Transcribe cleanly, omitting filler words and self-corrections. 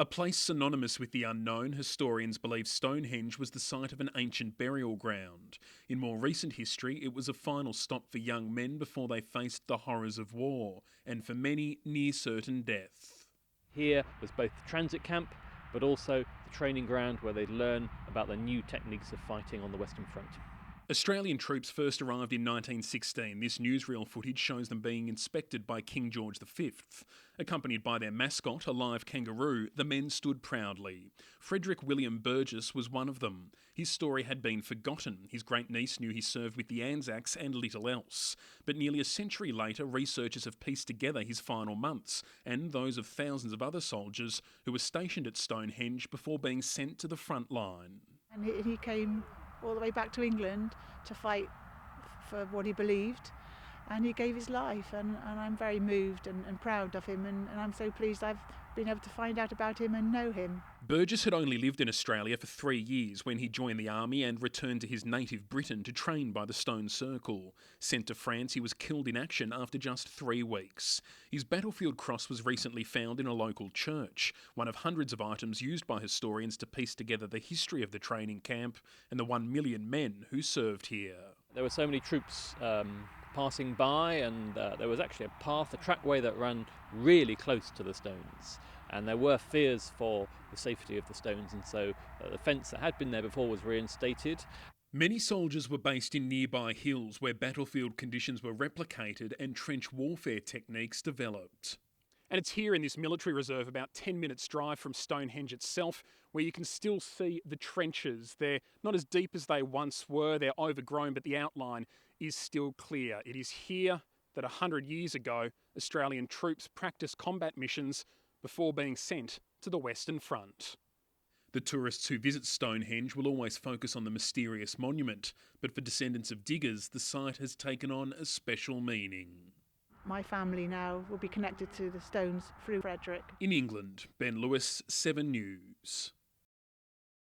A place synonymous with the unknown, historians believe Stonehenge was the site of an ancient burial ground. In more recent history, it was a final stop for young men before they faced the horrors of war, and for many, near certain death. Here was both the transit camp, but also the training ground where they'd learn about the new techniques of fighting on the Western Front. Australian troops first arrived in 1916. This newsreel footage shows them being inspected by King George V. Accompanied by their mascot, a live kangaroo, the men stood proudly. Frederick William Burgess was one of them. His story had been forgotten. His great-niece knew he served with the ANZACs and little else. But nearly a century later, researchers have pieced together his final months and those of thousands of other soldiers who were stationed at Stonehenge before being sent to the front line. And he came all the way back to England to fight for what he believed, and he gave his life, and I'm very moved and proud of him, and I'm so pleased I've been able to find out about him and know him. Burgess had only lived in Australia for 3 years when he joined the army and returned to his native Britain to train by the Stone Circle. Sent to France, he was killed in action after just 3 weeks. His battlefield cross was recently found in a local church, one of hundreds of items used by historians to piece together the history of the training camp and the 1 million men who served here. There were so many troops passing by, and there was actually a path, a trackway that ran really close to the stones, and there were fears for the safety of the stones, and so the fence that had been there before was reinstated. Many soldiers were based in nearby hills where battlefield conditions were replicated and trench warfare techniques developed. And it's here in this military reserve, about 10 minutes drive from Stonehenge itself, where you can still see the trenches. They're not as deep as they once were, they're overgrown, but the outline is still clear. It is here that 100 years ago, Australian troops practiced combat missions before being sent to the Western Front. The tourists who visit Stonehenge will always focus on the mysterious monument, but for descendants of diggers, the site has taken on a special meaning. My family now will be connected to the stones through Frederick. In England, Ben Lewis, 7 News.